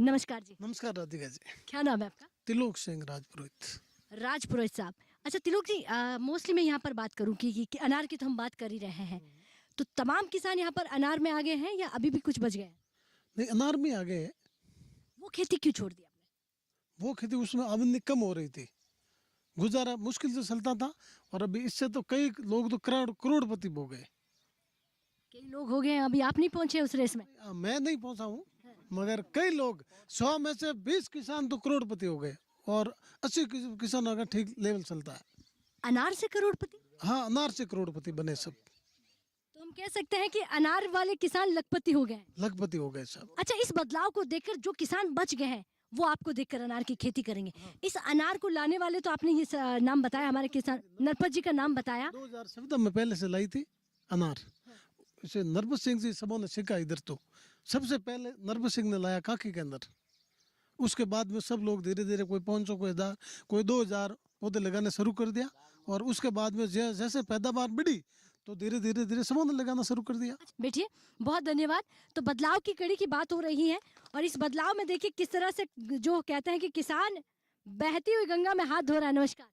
नमस्कार जी। नमस्कार राधिका जी। क्या नाम है आपका? त्रिलोक सिंह राजपुरोहित। राजपुरोहित साहब। अच्छा तिलोक जी, मोस्टली मैं यहाँ पर बात करूँ कि अनार की तो हम बात कर ही रहे हैं, तो तमाम किसान यहाँ पर अनार में आ गए हैं या अभी भी कुछ बच गए हैं? नहीं, अनार में आ गए। वो खेती क्यों छोड़ दी आपने? वो खेती उसमें आमदनी कम हो रही थी, गुजारा मुश्किल से चलता था। और अभी इससे तो कई लोग तो करोड़पति हो गए। कई लोग हो गए हैं, अभी आप नहीं पहुंचे उस रेस में। मैं नहीं पहुंचा हूँ, मगर कई लोग 100 में से 20 किसान तो करोड़पति हो गए। और 80 किसानों का ठीक लेवल चलता है। अनार से करोड़पति? हाँ, अनार से करोड़पति बने सब। तो हम कह सकते हैं कि अनार वाले किसान लखपति हो गए हैं। लखपति हो गए सब। अच्छा, इस बदलाव को देखकर जो किसान बच गए हैं वो आपको देखकर अनार की खेती करेंगे। इस अनार को लाने वाले तो आपने ये नाम बताया, हमारे किसान नरपत जी का नाम बताया। 2017 में पहले से लाई थी अनार। इसे नरपत सिंह जी सबों ने सीखा इधर। तो सबसे पहले नरपत सिंह ने लाया काकी के अंदर। उसके बाद में सब लोग धीरे धीरे कोई 500, कोई 1000, कोई 2000 पौधे लगाने शुरू कर दिया। और उसके बाद में जैसे पैदावार बढ़ी तो धीरे धीरे धीरे सबों ने लगाना शुरू कर दिया। बैठिए, बहुत धन्यवाद। तो बदलाव की कड़ी की बात हो रही है और इस बदलाव में देखिए किस तरह से जो कहते हैं कि किसान बहती हुई गंगा में हाथ धो रहा है। नमस्कार।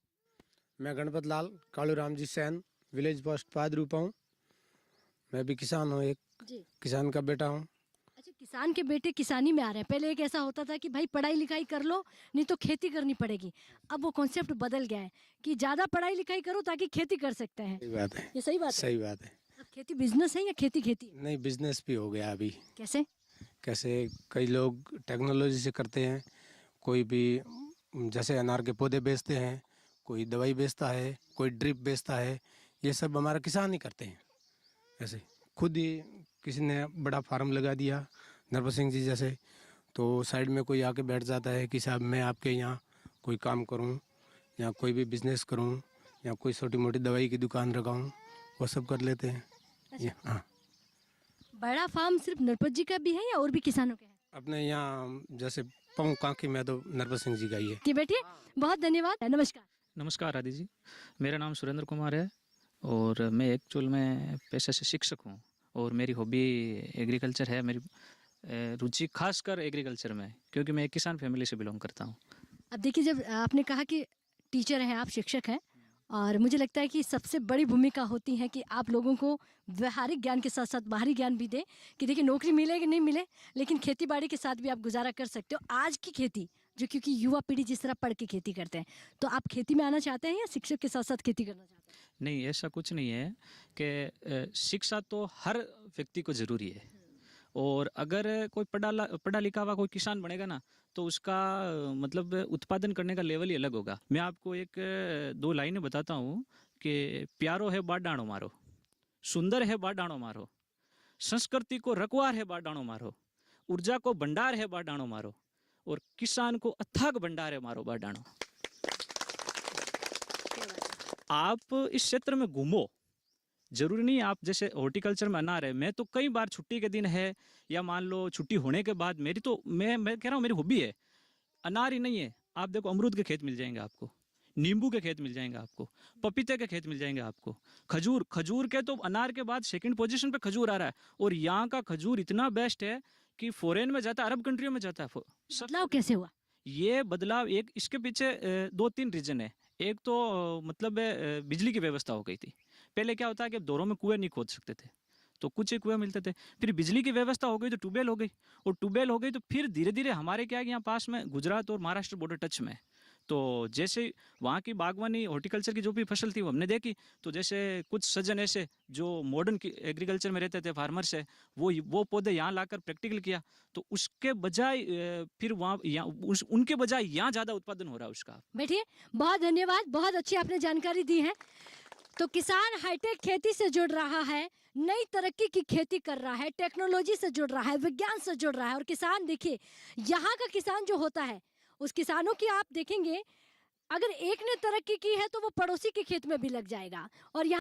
मैं गणपत लाल कालूराम जी सैन, विलेज पोस्ट पादरूपा हूँ। मैं भी किसान हूँ, एक जी। किसान का बेटा हूँ। अच्छा, किसान के बेटे किसानी में आ रहे हैं। पहले एक ऐसा होता था कि भाई पढ़ाई लिखाई कर लो नहीं तो खेती करनी पड़ेगी। अब वो कॉन्सेप्ट बदल गया है कि ज्यादा पढ़ाई लिखाई करो ताकि खेती कर सकते हैं। सही बात है। ये सही बात है। सही बात है। अब खेती बिजनेस है या खेती खेती है? नहीं, बिजनेस भी हो गया अभी। कैसे? कैसे? कई लोग टेक्नोलॉजी से करते हैं। कोई भी जैसे अनार के पौधे बेचते हैं, कोई दवाई बेचता है, कोई ड्रिप बेचता है। ये सब हमारा किसान ही करते हैं। ऐसे खुद ही किसी ने बड़ा फार्म लगा दिया, नरपत सिंह जी जैसे, तो साइड में कोई आके बैठ जाता है कि साहब मैं आपके यहाँ कोई काम करूँ या कोई भी बिजनेस करूँ या कोई छोटी मोटी दवाई की दुकान लगाऊँ, वो सब कर लेते हैं। ये हाँ, बड़ा फार्म सिर्फ नरपत जी का भी है या और भी किसानों के हैं? अपने यहाँ जैसे पाऊँ कांकी में तो नरपत सिंह जी का ही है। कि बेटे बहुत धन्यवाद। नमस्कार। नमस्कार आदि जी, मेरा नाम सुरेंद्र कुमार है और मैं एक्चुअल में पेशे से शिक्षक हूँ और मेरी हॉबी एग्रीकल्चर है। मेरी रुचि खासकर एग्रीकल्चर में है क्योंकि मैं एक किसान फैमिली से बिलोंग करता हूँ। अब देखिए, जब आपने कहा कि टीचर हैं आप, शिक्षक हैं, और मुझे लगता है कि सबसे बड़ी भूमिका होती है कि आप लोगों को व्यवहारिक ज्ञान के साथ साथ बाहरी ज्ञान भी दें कि देखिए नौकरी मिले कि नहीं मिले लेकिन खेती बाड़ी के साथ भी आप गुजारा कर सकते हो। आज की खेती जो, क्योंकि युवा पीढ़ी जिस तरह पढ़ के खेती करते हैं, तो आप खेती में आना चाहते हैं या शिक्षक के साथ साथ खेती करना चाहते हैं? नहीं, ऐसा कुछ नहीं है कि शिक्षा तो हर व्यक्ति को ज़रूरी है और अगर कोई पढ़ा लिखा हुआ कोई किसान बनेगा ना तो उसका मतलब उत्पादन करने का लेवल ही अलग होगा। मैं आपको एक दो लाइनें बताता हूँ कि प्यारो है बाडाणो मारो, सुंदर है बाडाणो मारो, संस्कृति को रखवार है बाडाणो मारो, ऊर्जा को भंडार है बाडाणो मारो और किसान को अथाग भंडार है मारो बाडाणो। आप इस क्षेत्र में घूमो, जरूरी नहीं आप जैसे हॉर्टिकल्चर में अनार है। मैं तो कई बार छुट्टी के दिन है या मान लो छुट्टी होने के बाद मेरी तो मैं कह रहा हूँ मेरी हॉबी है। अनार ही नहीं है, आप देखो अमरूद के खेत मिल जाएंगे आपको, नींबू के खेत मिल जाएंगे आपको, पपीते के खेत मिल जाएंगे आपको, खजूर के तो अनार के बाद सेकंड पोजीशन पे खजूर आ रहा है और यहाँ का खजूर इतना बेस्ट है कि फॉरेन में जाता है, अरब कंट्रियों में जाता है। बदलाव कैसे हुआ? ये बदलाव एक इसके पीछे 2-3 रीजन है। एक तो मतलब बिजली की व्यवस्था हो गई थी। पहले क्या होता है कि दोरों में कुएं नहीं खोद सकते थे तो कुछ ही कुएं मिलते थे, फिर बिजली की व्यवस्था हो गई तो ट्यूबवेल हो गई और ट्यूबवेल हो गई तो फिर धीरे धीरे हमारे क्या है कि यहाँ पास में गुजरात और महाराष्ट्र बॉर्डर टच में, तो जैसे वहाँ की बागवानी हॉर्टिकल्चर की जो भी फसल थी वो हमने देखी। तो जैसे कुछ सज्जन ऐसे जो मॉडर्न एग्रीकल्चर में रहते थे, फार्मर्स है, वो पौधे यहाँ लाकर प्रैक्टिकल किया तो उसके बजाय फिर वहाँ उनके बजाय यहाँ ज़्यादा उत्पादन हो रहा है उसका। बैठिए, बहुत धन्यवाद, बहुत अच्छी आपने जानकारी दी है। तो किसान हाईटेक खेती से जुड़ रहा है, नई तरक्की की खेती कर रहा है, टेक्नोलॉजी से जुड़ रहा है, विज्ञान से जुड़ रहा है। और किसान देखिए, यहाँ का किसान जो होता है उस किसानों की आप देखेंगे, अगर एक ने तरक्की की है तो वो पड़ोसी के खेत में भी लग जाएगा और यहाँ